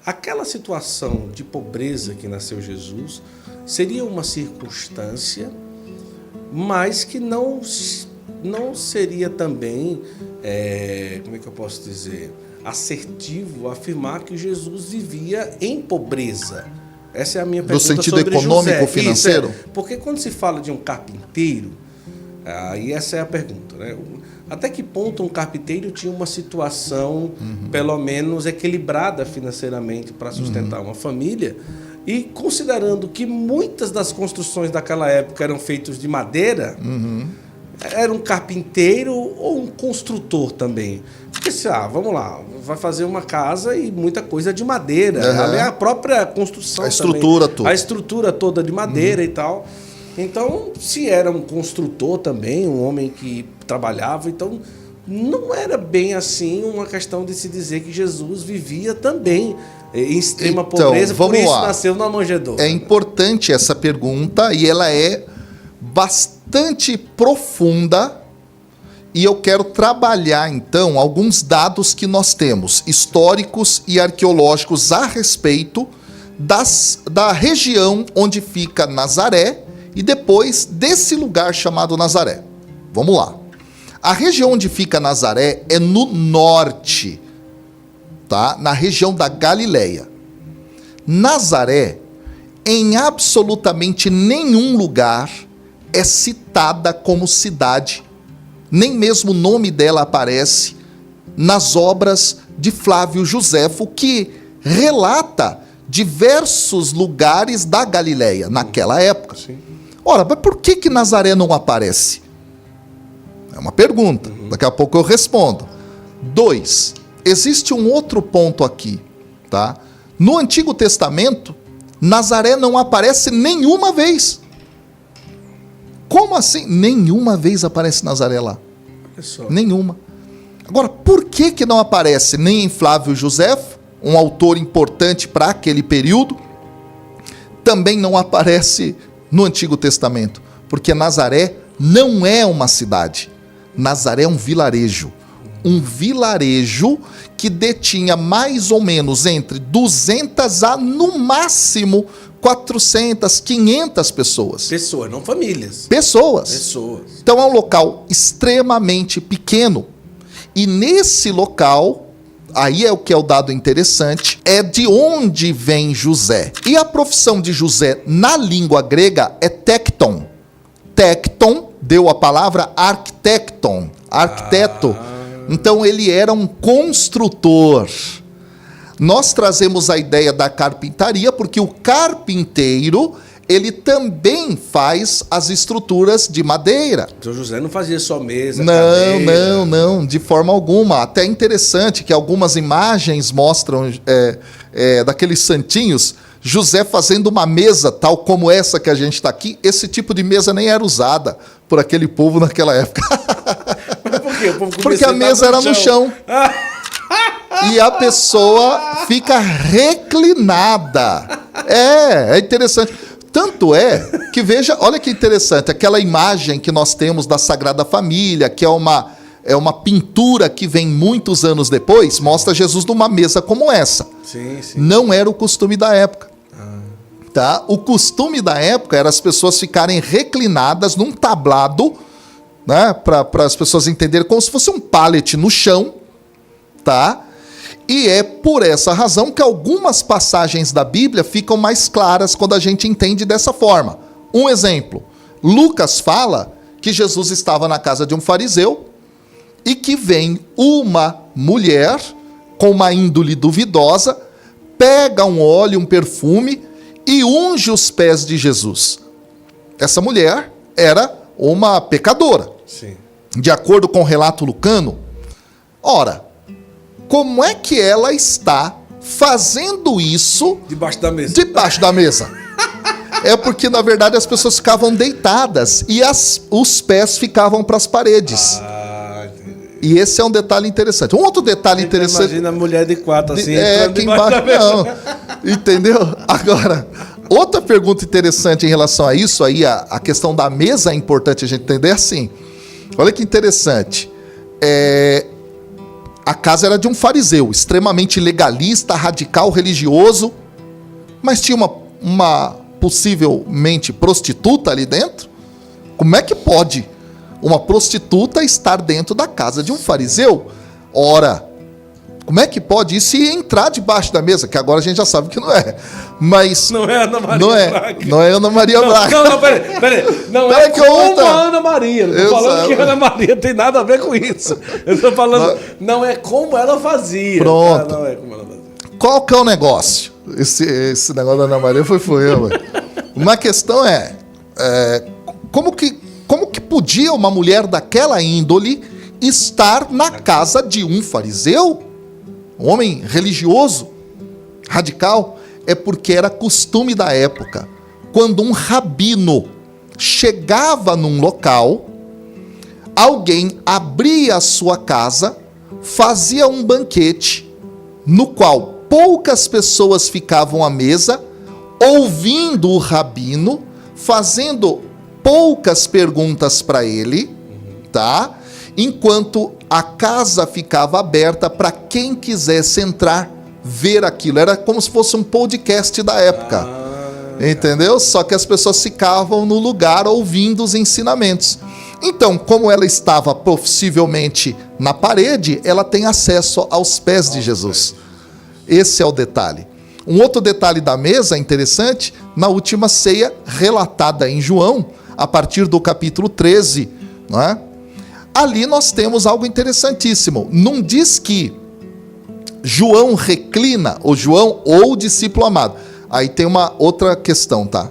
aquela situação de pobreza que nasceu Jesus seria uma circunstância, mas que não seria também, como é que eu posso dizer, assertivo afirmar que Jesus vivia em pobreza. Essa é a minha pergunta sobre José. No sentido econômico, financeiro? Isso, porque quando se fala de um carpinteiro, aí essa é a pergunta, né? Até que ponto um carpinteiro tinha uma situação, pelo menos, equilibrada financeiramente para sustentar uma família? E considerando que muitas das construções daquela época eram feitas de madeira, era um carpinteiro ou um construtor também? Porque, vamos lá, vai fazer uma casa e muita coisa de madeira. A própria construção, a estrutura também, toda. A estrutura toda de madeira e tal. Então, se era um construtor também, um homem que trabalhava, então não era bem assim uma questão de se dizer que Jesus vivia também em extrema pobreza, por isso nasceu na manjedoura. É importante essa pergunta e ela é bastante profunda e eu quero trabalhar então alguns dados que nós temos, históricos e arqueológicos a respeito da região onde fica Nazaré e depois desse lugar chamado Nazaré. Vamos lá. A região onde fica Nazaré é no norte, tá? Na região da Galileia. Nazaré, em absolutamente nenhum lugar, é citada como cidade. Nem mesmo o nome dela aparece nas obras de Flávio Joséfo, que relata diversos lugares da Galileia naquela época. Sim. Ora, mas por que Nazaré não aparece? É uma pergunta. Daqui a pouco eu respondo. 2. Existe um outro ponto aqui, tá? No Antigo Testamento, Nazaré não aparece nenhuma vez. Como assim? Nenhuma vez aparece Nazaré lá. Nenhuma. Agora, por que não aparece nem em Flávio Joséfo, um autor importante para aquele período? Também não aparece no Antigo Testamento, porque Nazaré não é uma cidade. Nazaré é um vilarejo. Um vilarejo que detinha mais ou menos entre 200 a, no máximo, 400, 500 pessoas. Pessoas, não famílias. Pessoas. Então é um local extremamente pequeno. E nesse local, aí é o que é o dado interessante, é de onde vem José. E a profissão de José na língua grega é tecton. Tecton deu a palavra arquitecton, arquiteto. Então ele era um construtor. Nós trazemos a ideia da carpintaria porque o carpinteiro, ele também faz as estruturas de madeira. Então José não fazia só mesa, Não, de forma alguma. Até interessante que algumas imagens mostram daqueles santinhos, José fazendo uma mesa tal como essa que a gente está aqui. Esse tipo de mesa nem era usada por aquele povo naquela época. Mas por quê? O povo porque a mesa era no chão. E a pessoa fica reclinada. É interessante. Tanto é que, veja, olha que interessante, aquela imagem que nós temos da Sagrada Família, que é uma pintura que vem muitos anos depois, mostra Jesus numa mesa como essa. Sim. Não era o costume da época. Tá? O costume da época era as pessoas ficarem reclinadas num tablado, né, para as pessoas entenderem, como se fosse um pallet no chão, tá? E é por essa razão que algumas passagens da Bíblia ficam mais claras quando a gente entende dessa forma. Um exemplo, Lucas fala que Jesus estava na casa de um fariseu e que vem uma mulher com uma índole duvidosa, pega um óleo, um perfume e unge os pés de Jesus. Essa mulher era uma pecadora. Sim. De acordo com o relato lucano. Ora, como é que ela está fazendo isso debaixo da mesa? Debaixo da mesa. É porque, na verdade, as pessoas ficavam deitadas e os pés ficavam para as paredes. E esse é um detalhe interessante. Um outro detalhe interessante... Imagina a mulher de quatro assim, aqui embaixo, não. Entendeu? Agora, outra pergunta interessante em relação a isso, aí a questão da mesa é importante a gente entender assim. Olha que interessante. A casa era de um fariseu, extremamente legalista, radical, religioso, mas tinha uma possivelmente prostituta ali dentro. Como é que pode uma prostituta estar dentro da casa de um fariseu? Ora, como é que pode isso e entrar debaixo da mesa? Que agora a gente já sabe que não é. Mas Não é Ana Maria Braga. Não é Ana Maria Braga. Não, peraí. Não é como a Ana Maria. Não tô falando que a Ana Maria tem nada a ver com isso. Eu tô falando, não é como ela fazia. Pronto. Não é como ela fazia. Qual que é o negócio? Esse negócio da Ana Maria foi eu. Uma questão como que podia uma mulher daquela índole estar na casa de um fariseu? Um homem religioso, radical? É porque era costume da época. Quando um rabino chegava num local, alguém abria a sua casa, fazia um banquete, no qual poucas pessoas ficavam à mesa, ouvindo o rabino, fazendo poucas perguntas para ele, tá? Enquanto a casa ficava aberta para quem quisesse entrar, ver aquilo. Era como se fosse um podcast da época. Entendeu? Só que as pessoas ficavam no lugar ouvindo os ensinamentos. Então, como ela estava possivelmente na parede, ela tem acesso aos pés de Jesus. Esse é o detalhe. Um outro detalhe da mesa interessante, na última ceia relatada em João, a partir do capítulo 13, não é? Ali nós temos algo interessantíssimo. Não diz que João reclina, ou o discípulo amado. Aí tem uma outra questão, tá?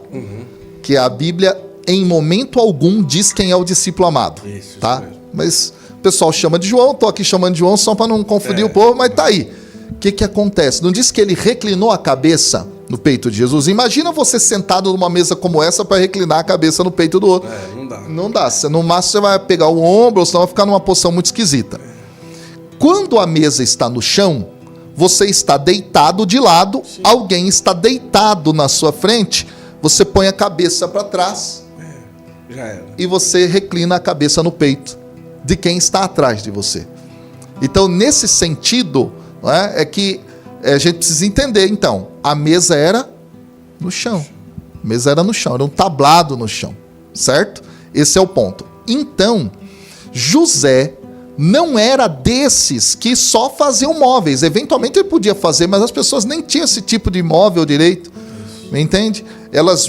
Que a Bíblia, em momento algum, diz quem é o discípulo amado. Isso tá? mesmo. Mas o pessoal chama de João, tô aqui chamando de João só para não confundir o povo, mas tá aí. O que acontece? Não diz que ele reclinou a cabeça no peito de Jesus? Imagina você sentado numa mesa como essa para reclinar a cabeça no peito do outro. Não dá. Não dá. No máximo você vai pegar o ombro, ou senão vai ficar numa posição muito esquisita. Quando a mesa está no chão, você está deitado de lado, alguém está deitado na sua frente, você põe a cabeça para trás Já era. e você reclina a cabeça no peito de quem está atrás de você. Então, nesse sentido, não é que a gente precisa entender, então, a mesa era no chão. A mesa era no chão, era um tablado no chão, certo? Esse é o ponto. Então, José não era desses que só faziam móveis. Eventualmente ele podia fazer, mas as pessoas nem tinham esse tipo de móvel direito. Me entende? Elas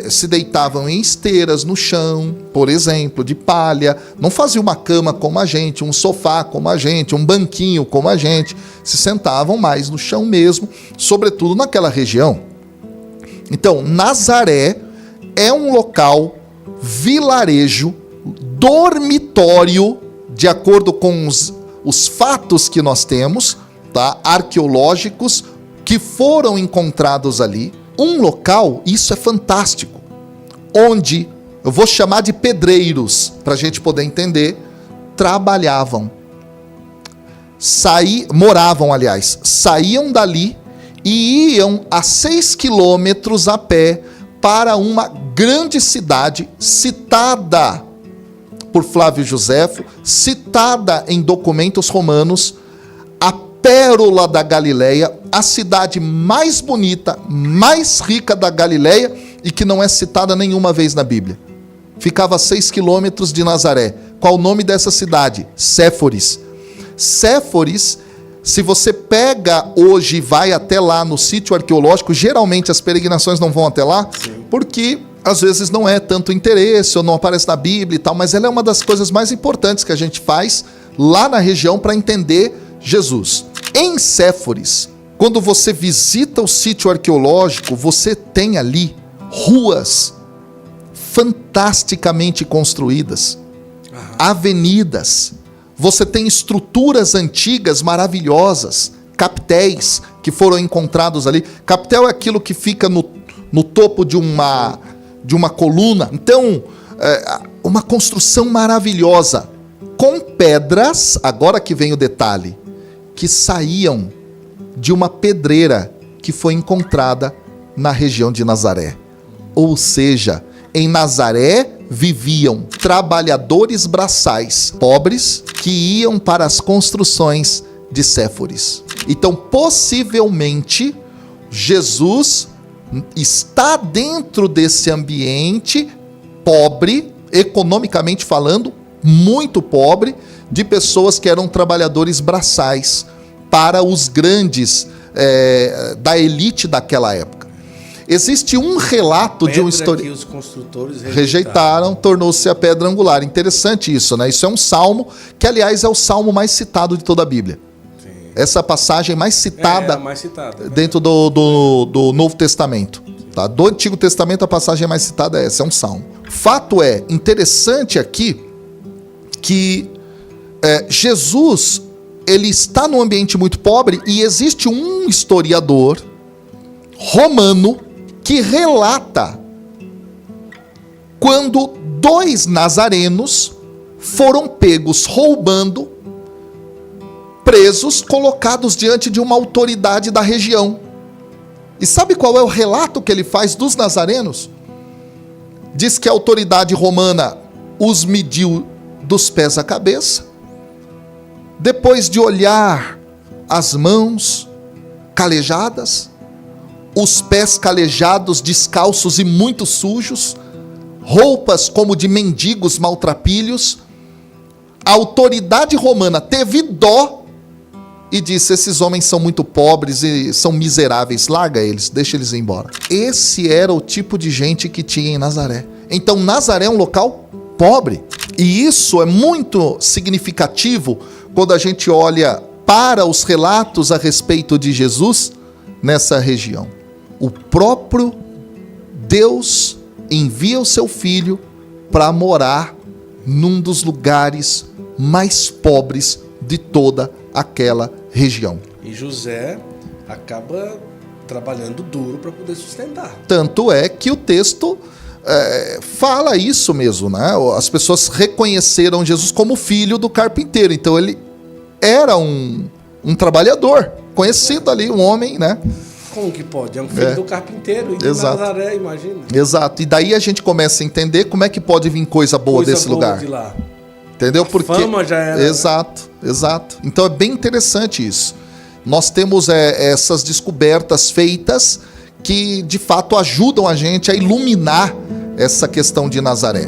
se deitavam em esteiras no chão, por exemplo, de palha. Não faziam uma cama como a gente, um sofá como a gente, um banquinho como a gente. Se sentavam mais no chão mesmo, sobretudo naquela região. Então, Nazaré é um local, vilarejo, dormitório, de acordo com os fatos que nós temos, tá? Arqueológicos, que foram encontrados ali. Um local, isso é fantástico, onde, eu vou chamar de pedreiros, para a gente poder entender, trabalhavam. Moravam, aliás, saíam dali e iam a 6 quilômetros a pé para uma grande cidade citada por Flávio Joséfo, citada em documentos romanos, a pérola da Galileia, a cidade mais bonita, mais rica da Galileia e que não é citada nenhuma vez na Bíblia. Ficava a 6 quilômetros de Nazaré. Qual o nome dessa cidade? Séforis. Séforis, se você pega hoje e vai até lá no sítio arqueológico, geralmente as peregrinações não vão até lá, porque às vezes não é tanto interesse ou não aparece na Bíblia e tal, mas ela é uma das coisas mais importantes que a gente faz lá na região para entender Jesus. Em Séforis, quando você visita o sítio arqueológico, você tem ali ruas fantasticamente construídas, avenidas, você tem estruturas antigas maravilhosas, capitéis que foram encontrados ali. Capitel é aquilo que fica no topo de uma coluna. Então, uma construção maravilhosa, com pedras, agora que vem o detalhe, que saíam de uma pedreira que foi encontrada na região de Nazaré. Ou seja, em Nazaré viviam trabalhadores braçais, pobres, que iam para as construções de Séforis. Então, possivelmente, Jesus está dentro desse ambiente pobre, economicamente falando, muito pobre, de pessoas que eram trabalhadores braçais para os grandes da elite daquela época. Existe um relato de um historiador. Os construtores rejeitaram, tornou-se a pedra angular. Interessante isso, né? Isso é um salmo que, aliás, é o salmo mais citado de toda a Bíblia. Sim. Essa passagem mais citada, dentro do Novo Testamento. Tá? Do Antigo Testamento, a passagem mais citada é essa, é um salmo. Fato é, interessante aqui, que Jesus, ele está num ambiente muito pobre e existe um historiador romano que relata quando 2 nazarenos foram pegos roubando, presos, colocados diante de uma autoridade da região. E sabe qual é o relato que ele faz dos nazarenos? Diz que a autoridade romana os mediu dos pés à cabeça, depois de olhar as mãos calejadas, os pés calejados, descalços e muito sujos, roupas como de mendigos maltrapilhos, a autoridade romana teve dó e disse: esses homens são muito pobres e são miseráveis, larga eles, deixa eles ir embora. Esse era o tipo de gente que tinha em Nazaré. Então Nazaré é um local pobre, e isso é muito significativo quando a gente olha para os relatos a respeito de Jesus nessa região. O próprio Deus envia o seu filho para morar num dos lugares mais pobres de toda aquela região. E José acaba trabalhando duro para poder sustentar. Tanto é que o texto fala isso mesmo, né? As pessoas reconheceram Jesus como filho do carpinteiro. Então ele era um trabalhador conhecido ali, um homem, né? Como que pode? É um filho do carpinteiro e de Nazaré, imagina. Exato. E daí a gente começa a entender como é que pode vir coisa boa desse lugar. De lá. Entendeu? Porque fama já era. Exato. Então é bem interessante isso. Nós temos essas descobertas feitas que de fato ajudam a gente a iluminar essa questão de Nazaré.